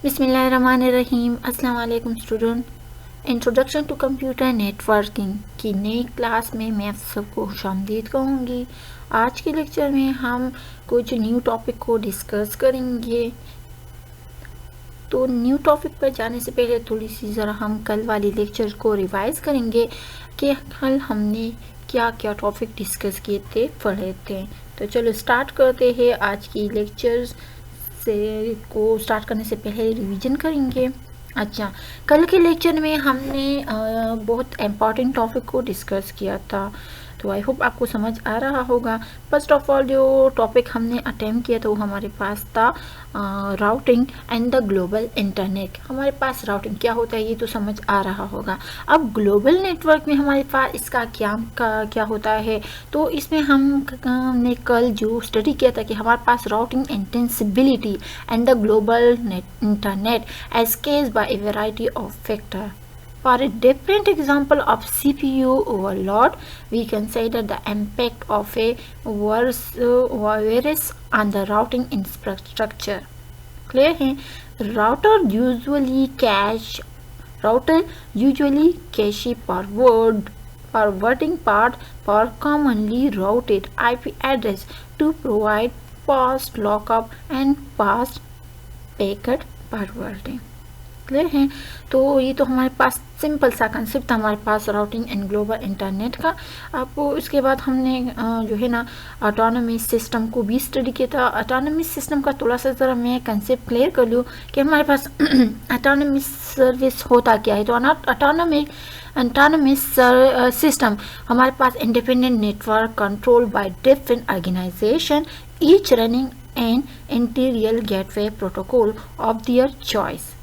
बिस्मिल्लाहिर्रहमानिर्रहीम। अस्सलाम वालेकुम student. Introduction to computer networking की नई क्लास में मैं आप सबको खुशामदीद कहूँगी। आज के लेक्चर में हम कुछ न्यू टॉपिक को डिस्कस करेंगे। तो न्यू टॉपिक पर जाने से पहले थोड़ी सी ज़रा हम कल वाली लेक्चर को रिवाइज करेंगे कि कल हमने क्या क्या टॉपिक डिस्कस किए थे, पढ़े थे। तो चलो स्टार्ट करते हैं। आज की लेक्चर्स से को स्टार्ट करने से पहले रिवीजन करेंगे। अच्छा, कल के लेक्चर में हमने बहुत इम्पॉर्टेंट टॉपिक को डिस्कस किया था, तो आई होप आपको समझ आ रहा होगा। फर्स्ट ऑफ ऑल जो टॉपिक हमने अटेम्प्ट किया था वो हमारे पास था routing and the global internet. हमारे पास राउटिंग क्या होता है ये तो समझ आ रहा होगा। अब ग्लोबल नेटवर्क में हमारे पास इसका क्या होता है, तो इसमें हमने कल जो स्टडी किया था कि हमारे पास routing instability and the global internet as case by a variety of factor. For a different example of CPU overload, we consider the impact of a virus on the routing infrastructure. Clear है? Router usually cache forwarding path for commonly routed IP address to provide fast lookup and fast packet forwarding. Clear है? तो ये तो हमारे पास simple सा concept था हमारे पास राउटिंग एंड ग्लोबल इंटरनेट का। आपको उसके बाद हमने जो है ना ऑटोनोमस सिस्टम को भी स्टडी किया था। ऑटोनोमस सिस्टम का थोड़ा सा ज़रा मैं कंसेप्ट क्लियर कर लूँ कि हमारे पास ऑटोनोमस सर्विस होता क्या है। तो ऑटोनोमस सिस्टम हमारे पास independent network control by different organization each running an interior gateway protocol of their choice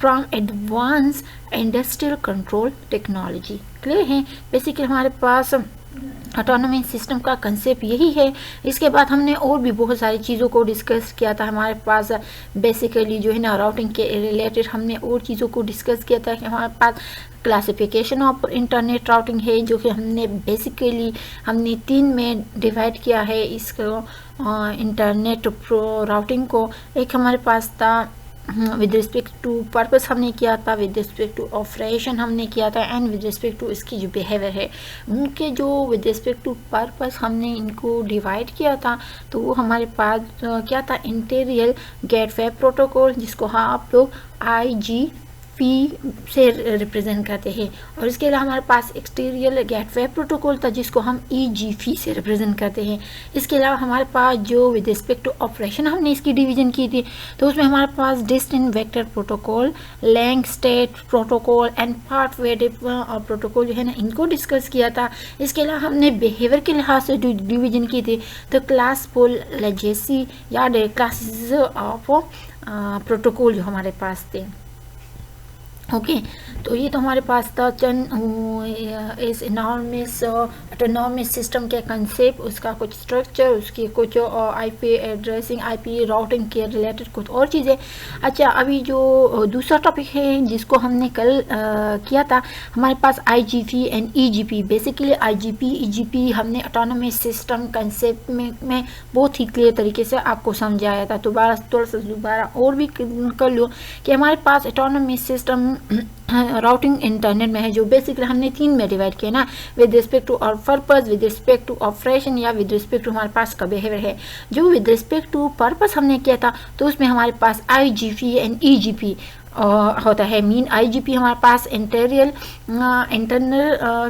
from advance industrial control technology. Clear है? बेसिकली हमारे पास ऑटोनोमस सिस्टम का कंसेप्ट यही है। इसके बाद हमने और भी बहुत सारी चीज़ों को डिस्कस किया था। हमारे पास बेसिकली जो है ना राउटिंग के रिलेटेड हमने और चीज़ों को डिस्कस किया था कि हमारे पास क्लासिफिकेशन ऑफ इंटरनेट राउटिंग है, जो कि हमने 3 में डिवाइड किया है इसको इंटरनेट राउटिंग को। एक हमारे पास था विद रिस्पेक्ट टू पर्पस हमने किया था, विद रिस्पेक्ट टू ऑपरेशन हमने किया था, एंड विद रिस्पेक्ट टू इसकी जो बिहेवियर है उनके जो विद रिस्पेक्ट टू पर्पस हमने इनको डिवाइड किया था। तो वो हमारे पास क्या था, इंटीरियर गेटवे प्रोटोकॉल, जिसको आप लोग IGP से रिप्रेजेंट करते हैं, और इसके अलावा हमारे पास एक्सटीरियर गेटवे प्रोटोकॉल था जिसको हम EGP से रिप्रेजेंट करते हैं। इसके अलावा हमारे पास जो विद रिस्पेक्ट टू ऑपरेशन हमने इसकी डिवीजन की थी, तो उसमें हमारे पास distance vector protocol, link state protocol and path vector protocol जो है ना इनको डिस्कस किया था। इसके अलावा हमने बिहेवियर के लिहाज से जो डिवीजन की थी तो क्लासफुल लेजेसी या क्लासेस ऑफ प्रोटोकॉल जो हमारे पास थे। ओके, तो ये तो हमारे पास था इस ऑटोनोमस सिस्टम के कंसेप्ट, उसका कुछ स्ट्रक्चर, उसकी कुछ IP एड्रेसिंग, IP राउटिंग के रिलेटेड कुछ और चीज़ें। अच्छा, अभी जो दूसरा टॉपिक है जिसको हमने कल किया था, हमारे पास IGP and EGP। Basically IGP EGP हमने ऑटोनोमस सिस्टम कंसेप्ट में बहुत ही क्लियर तरीके से आपको समझाया था। तो थोड़ा सा दोबारा और भी कर लो कि हमारे पास ऑटोनोमस सिस्टम राउटिंग इंटरनेट में है, जो बेसिकली हमने 3 में डिवाइड किया ना, with respect to our purpose, with respect to operation या विद रिस्पेक्ट टू हमारे पास का बिहेवियर है। जो विद रिस्पेक्ट टू पर्पस हमने किया था तो उसमें हमारे पास IGP एंड EGP होता है। IGP हमारे पास इंटरनल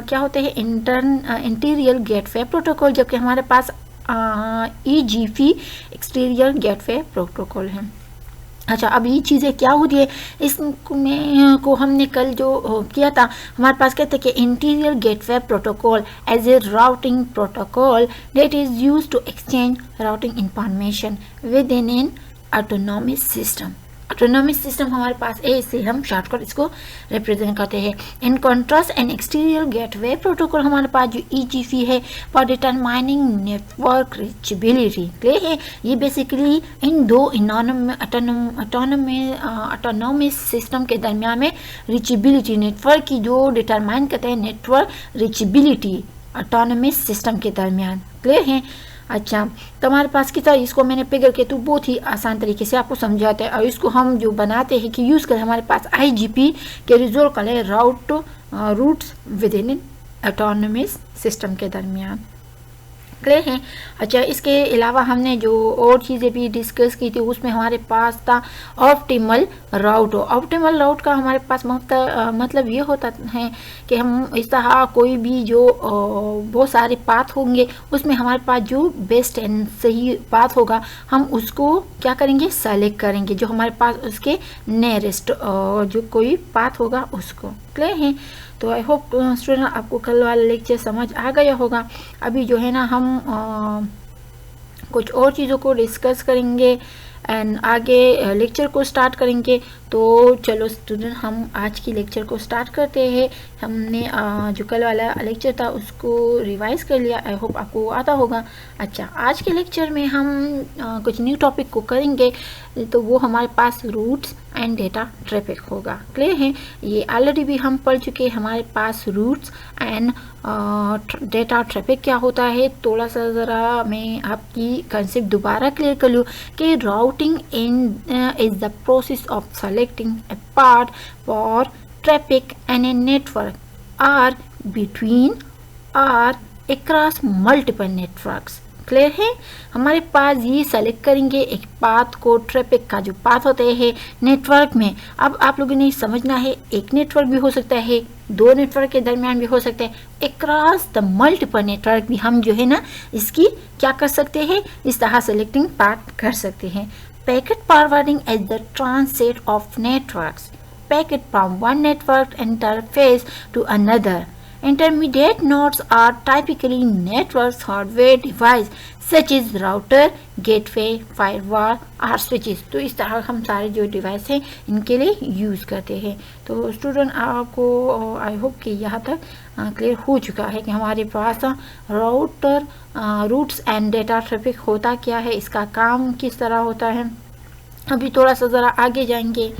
क्या होते हैं, इंटीरियर गेटवे प्रोटोकॉल, जबकि हमारे पास EGP एक्सटीरियर गेटवे प्रोटोकॉल है। अच्छा, अब ये चीज़ें क्या होती है इसमें को हमने कल जो किया था, हमारे पास कहते हैं कि interior gateway protocol as a routing protocol that is used to exchange routing information within an autonomous system. Autonomous system हमारे पास ऐसे हम शॉर्टकट इसको रिप्रेजेंट करते हैं। In contrast and exterior gateway protocol हमारे पास जो EGP है for determining network reachability. Clear है? ये बेसिकली इन दो ऑटोनोमस सिस्टम के दरमियान में रीचेबिलिटी, नेटवर्क की जो डिटरमाइन करते हैं नेटवर्क रीचेबिलिटी ऑटोनोमस सिस्टम के दरमियान। क्लियर है? अच्छा, तो हमारे पास कितना, इसको मैंने फिगर के तो बहुत ही आसान तरीके से आपको समझाते हैं, और इसको हम जो बनाते हैं कि यूज़ करें, हमारे पास IGP के रिजोल्व कर ले routes within autonomous system के दरमियान। क्लियर है। अच्छा, इसके अलावा हमने जो और चीज़ें भी डिस्कस की थी, उसमें हमारे पास था ऑप्टिमल राउट। ऑप्टिमल राउट का हमारे पास मतलब ये होता है कि हम इस तरह कोई भी जो बहुत सारे पाथ होंगे, उसमें हमारे पास जो बेस्ट एंड सही पाथ होगा, हम उसको क्या करेंगे, सेलेक्ट करेंगे, जो हमारे पास उसके नियरेस्ट जो कोई पाथ होगा उसको। क्लियर है। तो आई होप स्टूडेंट आपको कल वाला लेक्चर समझ आ गया होगा। अभी जो है ना हम कुछ और चीज़ों को डिस्कस करेंगे एंड आगे लेक्चर को स्टार्ट करेंगे। तो चलो स्टूडेंट, हम आज की लेक्चर को स्टार्ट करते हैं। हमने जो कल वाला लेक्चर था उसको रिवाइज कर लिया, आई होप आपको आता होगा। अच्छा, आज के लेक्चर में हम कुछ न्यू टॉपिक को करेंगे, तो वो हमारे पास रूट्स एंड डेटा ट्रैफिक होगा। क्लियर है। ये ऑलरेडी भी हम पढ़ चुके हैं, हमारे पास रूट्स एंड डेटा ट्रैफिक क्या होता है। थोड़ा सा ज़रा मैं आपकी कंसेप्ट दोबारा क्लियर कर लूँ कि routing is the process of selecting a path for traffic and a network or between or across multiple networks। Clear है। हमारे पास ये सेलेक्ट करेंगे एक पाथ को, ट्रैफिक का जो पाथ होते हैं नेटवर्क में। अब आप लोगों ने समझना है, एक नेटवर्क भी हो सकता है, दो नेटवर्क के दरमियान भी हो सकता है, अक्रॉस द मल्टीपल नेटवर्क भी हम जो है ना इसकी क्या कर सकते हैं, इस तरह सेलेक्टिंग पाथ कर सकते हैं। Packet forwarding as the transit of networks. Packet from one network interface to another. Intermediate nodes are typically network hardware device such as router, gateway, firewall और switches। तो इस तरह हम सारे जो डिवाइस हैं इनके लिए यूज़ करते हैं। तो स्टूडेंट आपको आई होप कि यहाँ तक क्लियर हो चुका है कि हमारे पास router routes and data traffic होता क्या है, इसका काम किस तरह होता है। अभी थोड़ा सा ज़रा आगे जाएंगे।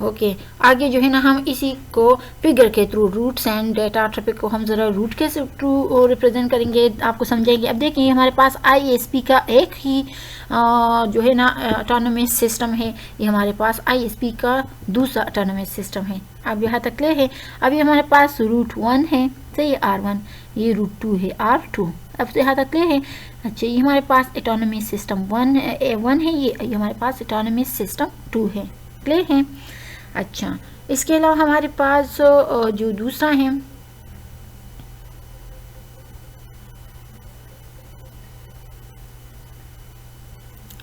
ओके, आगे जो है ना हम इसी को फिगर के through routes and data traffic को हम ज़रा रूट के थ्रू रिप्रेजेंट करेंगे, आपको समझेंगे। अब देखिए हमारे पास ISP का एक ही जो है ना ऑटोनोमस सिस्टम है, ये हमारे पास ISP का दूसरा ऑटोनोमस सिस्टम है। अब यहाँ तक क्लियर है। अभी हमारे पास रूट 1 है, सही, R1, ये रूट 2 है, R2। अब से यहाँ तक क्लियर है। अच्छा, ये हमारे पास ऑटोनोमस सिस्टम 1 है, ये हमारे पास ऑटोनोमस सिस्टम 2 है। क्लियर है। अच्छा, इसके अलावा हमारे पास जो दूसरा है,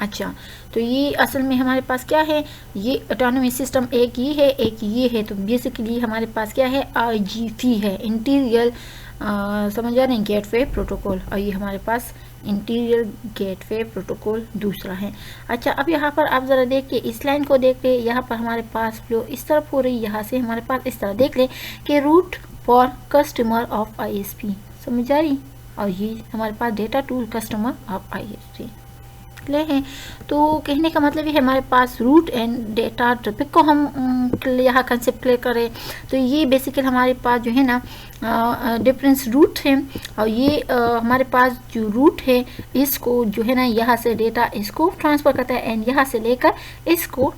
अच्छा, तो ये असल में हमारे पास क्या है, ये ऑटोनोमस सिस्टम एक ये है, एक ये है। तो बेसिकली हमारे पास क्या है, IGP है, इंटीरियर समझ आ रहे हैं, गेटवे प्रोटोकॉल, और ये हमारे पास इंटीरियर गेटवे प्रोटोकॉल दूसरा है। अच्छा, अब यहाँ पर आप ज़रा देखिए, इस लाइन को देख ले, यहाँ पर हमारे पास फ्लो इस तरफ हो रही, यहाँ से हमारे पास इस तरह देख ले कि route for customer of ISP, समझ आ रही, और ये हमारे पास data tool customer of ISP। Clear है। तो कहने का मतलब ये है, हमारे पास रूट एंड डेटा ट्रैफिक को हम यहाँ कंसेप्ट क्लियर करें, तो ये बेसिकली हमारे पास जो है ना डिफरेंस रूट है, और ये हमारे पास जो रूट है इसको जो है ना यहाँ से डेटा इसको ट्रांसफ़र करता है एंड यहाँ से लेकर इसको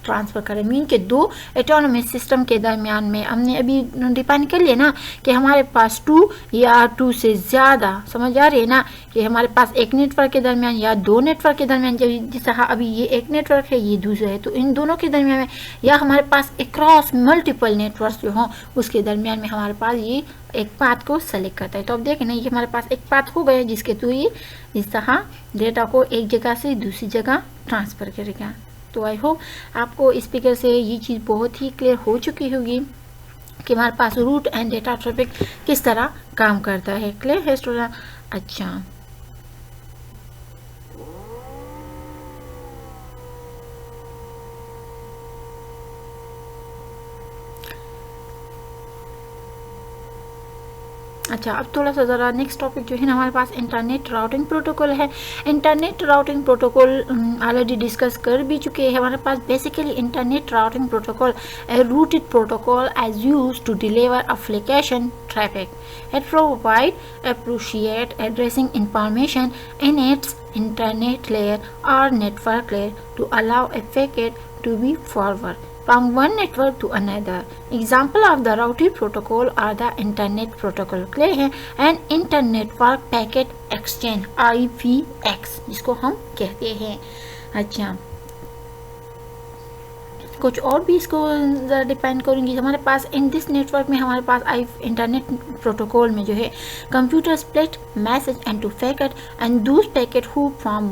ट्रांसफ़र करें। मीन के दो ऑटोनोमस सिस्टम के दरमियान में हमने अभी डिफाइन कर लिया ना कि हमारे पास 2 या 2 से ज़्यादा, समझ आ रही है ना, कि हमारे पास एक नेटवर्क के दरमियान या दो नेटवर्क के दरमियान, जब जिस तरह अभी ये एक नेटवर्क है, ये दूसरा है, तो इन दोनों के दरमियान में, या हमारे पास अक्रॉस मल्टीपल नेटवर्क जो हों उसके दरमियान में हमारे पास ये एक पाथ को सेलेक्ट करता है। तो अब देखें ना, ये हमारे पास एक पाथ हो गया जिसके थ्रू ये इस तरह डेटा को एक जगह से दूसरी जगह ट्रांसफ़र करेगा। तो आई होप आपको इस फिगर से ये चीज़ बहुत ही क्लियर हो चुकी होगी कि हमारे पास रूट एंड डेटा ट्रैफिक किस तरह काम करता है। क्लियर है स्टूडेंट। अच्छा, अच्छा, अब थोड़ा सा ज़रा नेक्स्ट टॉपिक जो है ना हमारे पास इंटरनेट राउटिंग प्रोटोकॉल है। Internet routing protocol already discuss कर भी चुके हैं हमारे पास। Basically internet routing protocol a routed protocol as use to deliver application traffic. It provides appropriate addressing information in its internet layer or network layer to allow a packet to be forwarded from one network to another. Example of the routing protocol are the Internet Protocol clear है and Internet Packet Exchange IPX जिसको हम कहते हैं। अच्छा, कुछ और भी इसको डिपेंड करूँगी। हमारे पास इन दिस नेटवर्क में हमारे पास इंटरनेट प्रोटोकॉल में जो है computer split message and to packet and does packet who from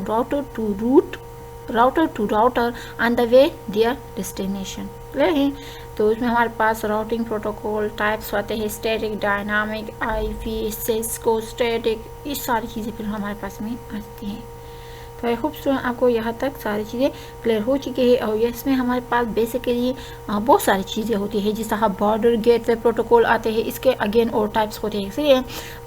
router to router on the way their destination है। तो इसमें हमारे पास राउटिंग प्रोटोकॉल टाइप्स होते हैं static, dynamic, IP, Cisco static, ये सारी चीज़ें फिर हमारे पास में आती हैं। तो आई होप आपको यहाँ तक सारी चीज़ें क्लियर हो चुकी है। और इसमें हमारे पास बेसिकली बहुत सारी चीज़ें होती है, जिस तरह बॉर्डर गेटवे प्रोटोकॉल आते हैं, इसके अगेन और टाइप्स होते हैं। इसलिए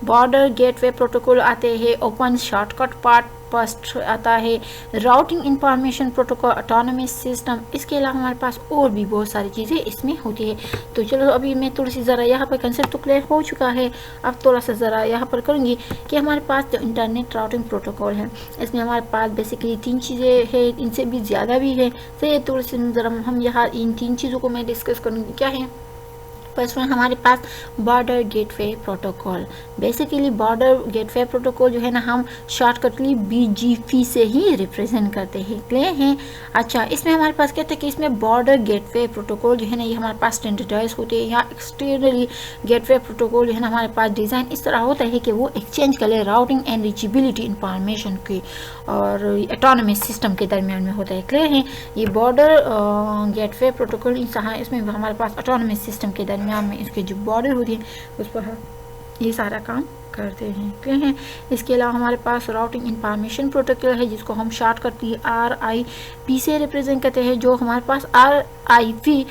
बॉर्डर गेटवे प्रोटोकॉल आते हैं, ओपन शॉर्टकट पार्ट फर्स्ट आता है, routing information protocol, autonomous system. इसके अलावा हमारे पास और भी बहुत सारी चीज़ें इसमें होती है। तो चलो अभी मैं थोड़ी सी ज़रा यहाँ पर कंसेप्ट तो क्लियर हो चुका है, अब थोड़ा सा ज़रा यहाँ पर करूँगी कि हमारे पास जो इंटरनेट राउटिंग प्रोटोकॉल है इसमें हमारे पास बेसिकली 3 चीज़ें हैं, इनसे भी ज़्यादा भी है। तो थोड़ी सी ज़रा हम यहाँ इन 3 चीज़ों को मैं डिस्कस करूँगी। क्या है? फर्स्ट वन हमारे पास border gateway protocol. Basically border gateway protocol जो है ना हम शॉर्टकटली BGP से ही रिप्रेजेंट करते हैं, क्लियर है। अच्छा, इसमें हमारे पास कहते हैं कि इसमें बॉर्डर गेटवे प्रोटोकॉल जो है ना ये हमारे पास स्टैंडर्डाइज होते हैं। यहाँ एक्सटर्नली गेटवे प्रोटोकॉल जो है ना हमारे पास डिज़ाइन इस तरह होता है कि वो एक्सचेंज कर ले राउटिंग एंड रीचेबिलिटी इंफॉर्मेशन की और ऑटोनमस सिस्टम के दरमियान में होता है, क्लियर है। ये बॉर्डर गेटवे प्रोटोकॉल इसमें हमारे पास ऑटोनमस सिस्टम के दरमियान में इसके जो बॉर्डर होती है उस पर ये सारा काम करते हैं, क्लियर है। इसके अलावा हमारे पास राउटिंग इंफॉर्मेशन प्रोटोकॉल है जिसको हम शॉर्टकटली RIP से रिप्रेजेंट करते हैं। जो हमारे पास RIP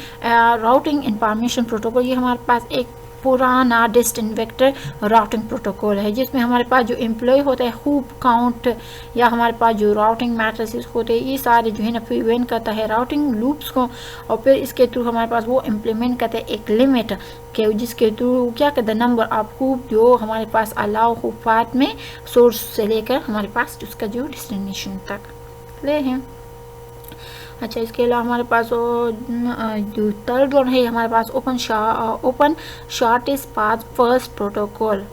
राउटिंग इंफॉर्मेशन प्रोटोकॉल ये हमारे पास एक पुराना डिस्टेंस वेक्टर राउटिंग प्रोटोकॉल है, जिसमें हमारे पास जो एम्प्लॉय होता है हुप काउंट या हमारे पास जो राउटिंग मैट्रिसेस होते हैं ये सारे जो है ना प्रिवेंट करता है राउटिंग लूप्स को, और फिर इसके थ्रू हमारे पास वो इम्प्लीमेंट करता है एक लिमिट के जिसके थ्रू क्या कहते हैं नंबर ऑफ हुप जो हमारे पास अलाउ हुप पाथ में सोर्स से लेकर हमारे पास उसका जो डेस्टिनेशन तक ले हैं। अच्छा, इसके अलावा हमारे पास जो थर्ड वन है हमारे पास open shortest path first protocol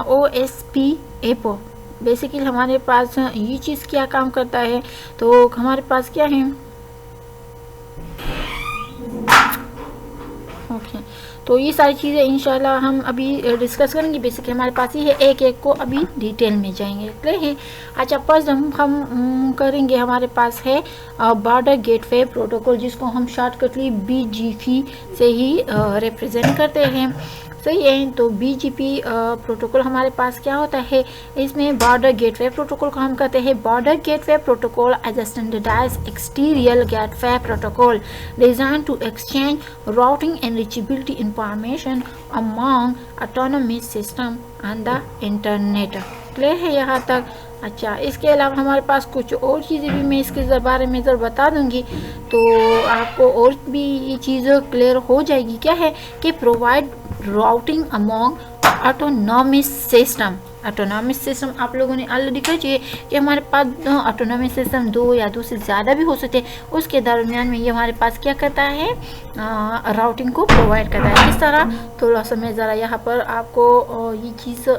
OSPF। Basically हमारे पास ये चीज़ क्या काम करता है, तो हमारे पास क्या है ओके तो ये सारी चीज़ें इंशाल्लाह हम अभी डिस्कस करेंगे। बेसिकली हमारे पास ही है, एक एक को अभी डिटेल में जाएंगे, क्लियर है। अच्छा, फर्स्ट हम करेंगे हमारे पास है बॉर्डर गेटवे प्रोटोकॉल जिसको हम शॉर्टकटली BGP से ही रिप्रेजेंट करते हैं, सही है। तो BGP प्रोटोकॉल हमारे पास क्या होता है, इसमें बॉर्डर गेटवे प्रोटोकॉल को हम कहते हैं border gateway protocol as a standardised exterior gateway protocol design to exchange routing and reachability information among autonomous system on the internet, clear है यहाँ तक। अच्छा, इसके अलावा हमारे पास कुछ और चीज़ें भी मैं इसके बारे में ज़रा बता दूंगी तो आपको और भी ये चीज़ क्लियर हो जाएगी। क्या है कि provide routing among autonomous system. Autonomous system आप लोगों ने ऑलरेडी कह चाहिए कि हमारे पास ऑटोनॉमस सिस्टम 2 या 2 से ज़्यादा भी हो सकते हैं, उसके दरमियान में ये हमारे पास क्या करता है राउटिंग को प्रोवाइड करता है। इस तरह थोड़ा सा मैं ज़रा यहाँ पर आपको ये चीज़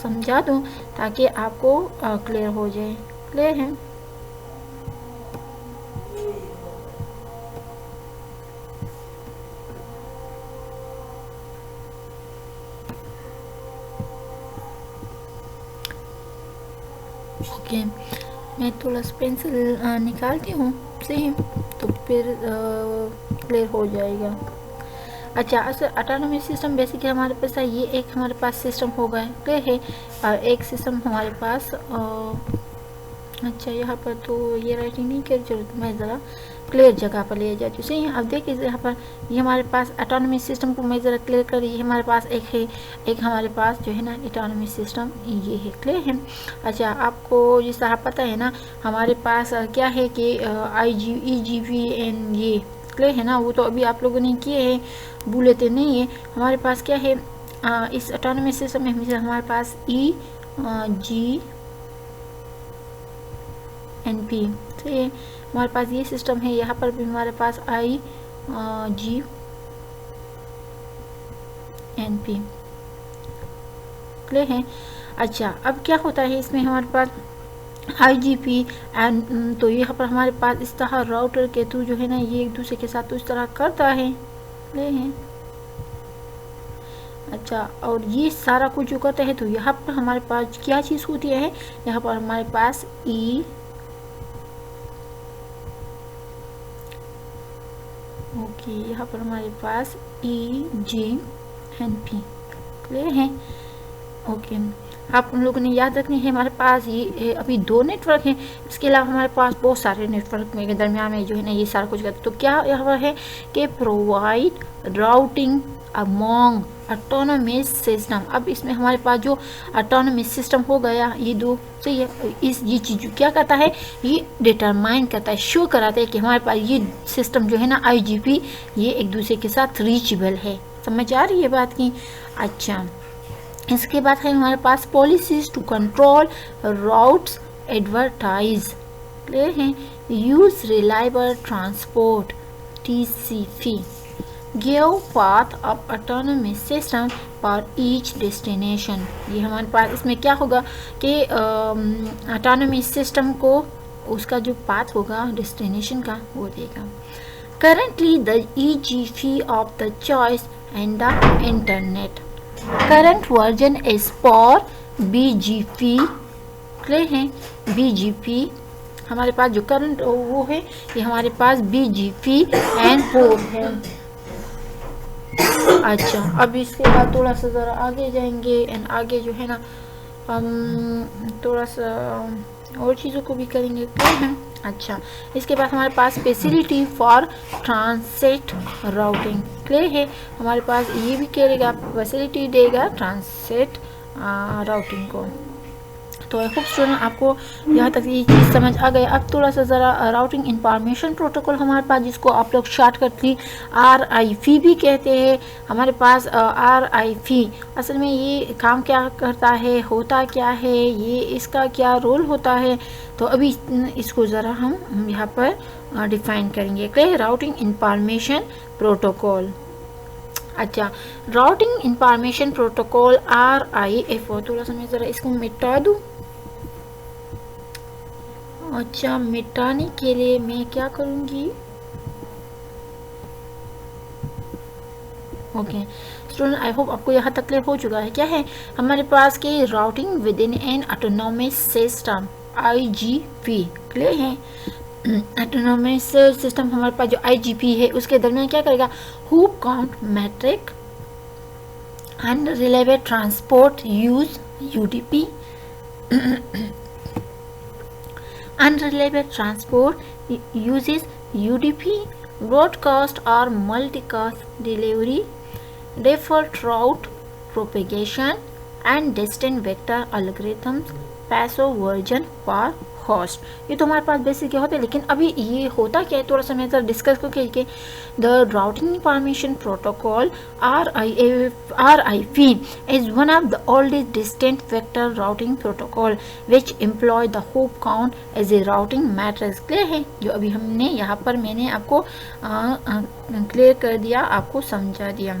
समझा दूँ ताकि आपको क्लियर हो जाए, क्लियर है। ओके, मैं थोड़ा सा पेंसिल निकालती हूँ, सही तो फिर क्लियर हो जाएगा। अच्छा, ऑटोनॉमस सिस्टम बेसिकली हमारे पास है, ये एक हमारे पास सिस्टम होगा, क्लियर है। और एक सिस्टम हमारे पास अच्छा, यहाँ पर तो ये राइटिंग नहीं की जरूरत, मैं ज़रा क्लियर जगह पर ले जाती हूँ। सही है, अब देखिए यहाँ पर ये हमारे पास ऑटोनॉमस सिस्टम को मैं ज़रा क्लियर कर, ये हमारे पास एक है, एक हमारे पास जो है ना ऑटोनॉमस सिस्टम ये है। क्लियर है। अच्छा, आपको जिस तरह पता है ना हमारे पास क्या है कि IGVN ये क्लियर है ना, वो तो अभी आप लोगों ने किए हैं, भूले तो नहीं है। हमारे पास क्या है इस ऑटोनॉमस सिस्टम में हमारे पास EGNP, तो ये हमारे पास ये सिस्टम है। यहाँ पर भी हमारे पास IGNP क्लियर है। अच्छा, अब क्या होता है इसमें हमारे पास IGP एंड, तो यहाँ पर हमारे पास इस तरह राउटर के थ्रू जो है ना ये एक दूसरे के साथ तो इस तरह करता है। क्लियर है। अच्छा, और ये सारा कुछ जो करता है तो यहाँ पर हमारे पास क्या चीज़ होती है, यहाँ पर हमारे पास यहाँ पर हमारे पास EGNP क्लियर है। ओके, आप उन लोगों ने याद रखनी है हमारे पास ये अभी 2 नेटवर्क हैं, इसके अलावा हमारे पास बहुत सारे नेटवर्क में के दरमियान में जो है ना ये सारा कुछ करते। तो क्या यहाँ पर है कि provide routing among autonomous system. अब इसमें हमारे पास जो ऑटोनॉमस सिस्टम हो गया ये 2, सही है। ये चीज़ क्या करता है, ये डिटरमाइन करता है, शो कराता है कि हमारे पास ये सिस्टम जो है ना IGP ये एक दूसरे के साथ रीचेबल है। समझ आ रही है बात की। अच्छा, इसके बाद है हमारे पास policies to control routes advertise. Clear है। Use reliable transport TCP, give path of autonomous system for each destination. ये हमारे पास इसमें क्या होगा कि ऑटोनॉमस सिस्टम को उसका जो पाथ होगा डेस्टिनेशन का वो देगा। Currently the EGP of the choice and the internet. Current version is for BGP। Clear है। BGP हमारे पास जो करंट वो है ये हमारे पास BGP N4 है। अच्छा, अब इसके बाद थोड़ा सा ज़रा आगे जाएंगे एंड आगे जो है ना हम थोड़ा सा और चीज़ों को भी करेंगे। क्लियर है। अच्छा, इसके बाद हमारे पास facility for transit routing. Clear है। हमारे पास ये भी करेगा, फैसिलिटी देगा ट्रांसिट राउटिंग को। तो आई होप स्टूडेंट आपको यहाँ तक ये चीज़ समझ आ गया। अब थोड़ा सा ज़रा राउटिंग इंफॉर्मेशन प्रोटोकॉल हमारे पास, जिसको आप लोग शॉर्टकटली RIP भी कहते हैं। हमारे पास RIP असल में ये काम क्या करता है, होता क्या है, ये इसका क्या रोल होता है, तो अभी इसको ज़रा हम यहाँ पर डिफाइन करेंगे। क्लियर। Routing information protocol. अच्छा, राउटिंग इंफॉर्मेशन प्रोटोकॉल RIF, थोड़ा सा मैं ज़रा इसको मिटा दूँ। अच्छा, मिटाने के लिए मैं क्या करूँगी, ओके स्टूडेंट आई होप आपको यहाँ तक क्लियर हो चुका है। क्या है हमारे पास के routing within an autonomous system IGP। Clear है। ऑटोनॉमस सिस्टम हमारे पास जो IGP है उसके दरमियान क्या करेगा, हुप काउंट मैट्रिक एंड रिलेवेड transport use UDP। Unreliable transport uses UDP, broadcast or multicast delivery, default route propagation, and distant vector algorithms, PASO version for host। ये तो हमारे पास बेसिक होते हैं, लेकिन अभी ये होता क्या है थोड़ा सा मैं जरा डिस्कस करके। The routing information protocol RIP is one of the oldest distant vector routing protocol which employ the hop count as a routing matrix। Clear है। जो अभी हमने यहाँ पर मैंने आपको क्लियर कर दिया, आपको समझा दिया।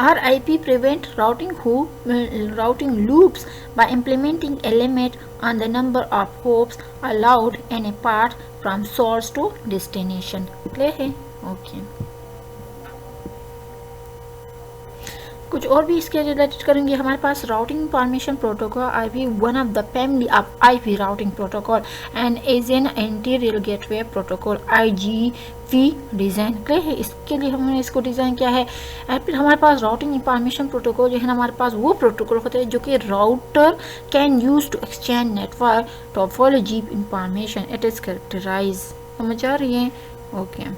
RIP prevent routing loops by implementing a limit on the number of hops allowed in a path from source to destination। Clear है। ओके, कुछ और भी इसके रिलेटेड करेंगे। हमारे पास routing information protocol IP one of the family of IP routing protocol and is an interior gateway protocol IGP design clear है। इसके लिए हमने इसको डिज़ाइन किया है। फिर हमारे पास राउटिंग इंफॉर्मेशन प्रोटोकॉल जो है ना, हमारे पास वो प्रोटोकॉल होता है जो कि router can use to exchange network topology information it is characterise. समझ आ रही है? ओके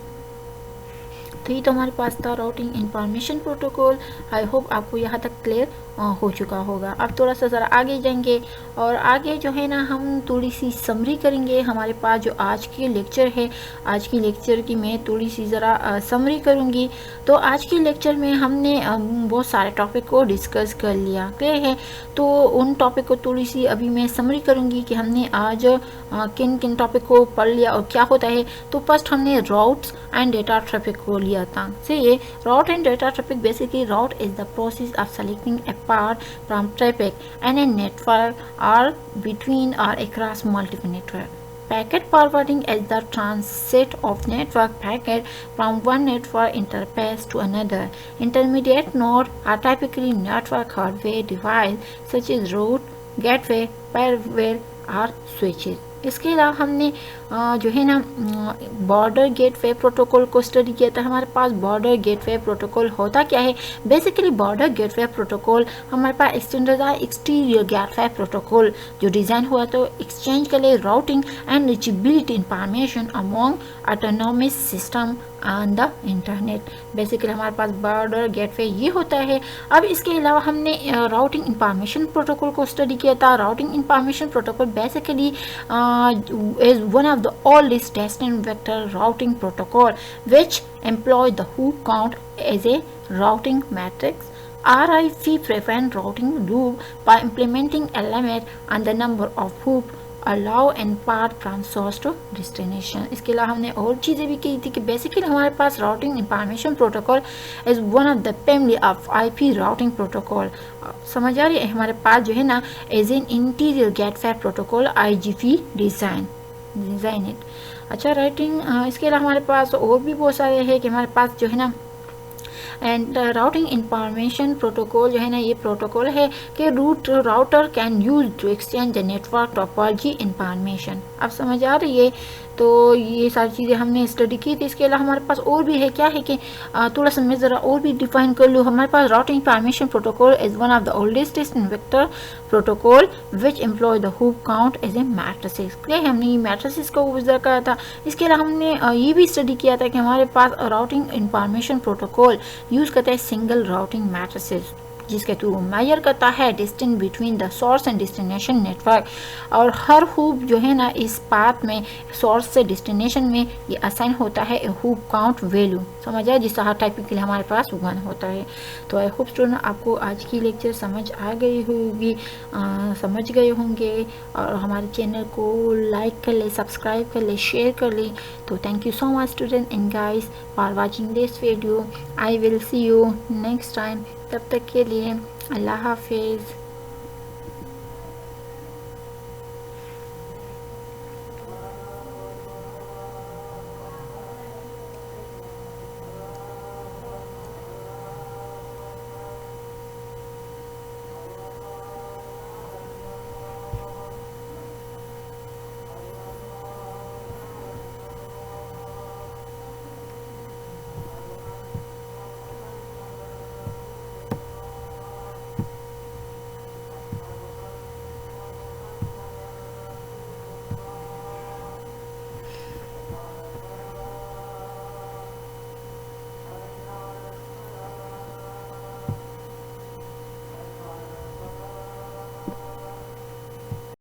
तो ये तो हमारे पास था routing information protocol. I hope आपको यहाँ तक क्लियर हो चुका होगा। अब थोड़ा सा ज़रा आगे जाएंगे और आगे जो है ना हम थोड़ी सी समरी करेंगे। हमारे पास जो आज के लेक्चर है, आज की लेक्चर की मैं थोड़ी सी ज़रा समरी करूँगी। तो आज के लेक्चर में हमने बहुत सारे टॉपिक को डिस्कस कर लिया, क्लियर है। तो उन टॉपिक को थोड़ी सी अभी मैं समरी करूँगी कि हमने आज किन किन टॉपिक को पढ़ लिया और क्या होता है। तो फर्स्ट हमने राउट्स एंड डेटा ट्रैफिक को लिया था। से ये route and data traffic basically route is the process of selecting a path from traffic and a network or between or across multiple network. Packet forwarding is the transit of network packet from one network interface to another. Intermediate nodes are typically network hardware devices such as route, gateway, firewall or switches. इसके अलावा हमने जो है ना border gateway protocol को study किया था। हमारे पास बॉर्डर गेटवे प्रोटोकॉल होता क्या है? बेसिकली बॉर्डर गेटवे प्रोटोकॉल हमारे पास एक्सटीरियर गेटवे प्रोटोकॉल जो डिज़ाइन हुआ तो एक्सचेंज के लिए routing and reachability information among autonomous system on the internet. Basically हमारे पास बॉर्डर गेटवे ये होता है। अब इसके अलावा हमने राउटिंग इंफॉर्मेशन प्रोटोकॉल को स्टडी किया था। Routing information protocol basically is one of the oldest destined vector routing protocol which employ the hoop count as a routing matrix. RIP prevent routing loop by implementing a limit on the number of hoop allow and path from source to destination. इसके अलावा हमने और चीज़ें भी की थी कि basically हमारे पास routing information protocol is one of the family of IP routing protocol. समझ आ रही है? हमारे पास जो है ना as an interior gateway protocol IGP design it. अच्छा राइटिंग इसके अलावा हमारे पास और भी बहुत सारे हैं कि हमारे पास जो है ना एंड राउटिंग इंफॉर्मेशन प्रोटोकॉल जो है ना ये प्रोटोकॉल है कि router can use to exchange the network topology information. अब समझ आ रही है? तो ये सारी चीज़ें हमने स्टडी की थी। इसके अलावा हमारे पास और भी है क्या है कि थोड़ा सा मैं ज़रा और भी डिफाइन कर लूँ। हमारे पास routing information protocol is one of the oldest vector protocol which employ the hop count as a metrics. Clear? हमने ये मैट्रिसेस को विज़र करा था। इसके अलावा हमने ये भी स्टडी किया था कि हमारे पास राउटिंग इंफॉर्मेशन प्रोटोकॉल यूज़ करता है सिंगल राउटिंग मैट्रिसेस जिसके थ्रू मेजर करता है distance between the source and destination network. और हर हूप जो है ना इस पाथ में सोर्स से डेस्टिनेशन में ये असाइन होता है हूप काउंट वैल्यू। समझ आया? जिसका हर टाइप के लिए हमारे पास 1 होता है। तो आई होप स्टूडेंट आपको आज की लेक्चर समझ आ गई होगी, समझ गए होंगे। और हमारे चैनल को लाइक कर ले, सब्सक्राइब कर ले, शेयर कर ले। तो thank you so much student and guys for watching this video. I will see you next time. तब तक के लिए अल्लाह हाफिज़।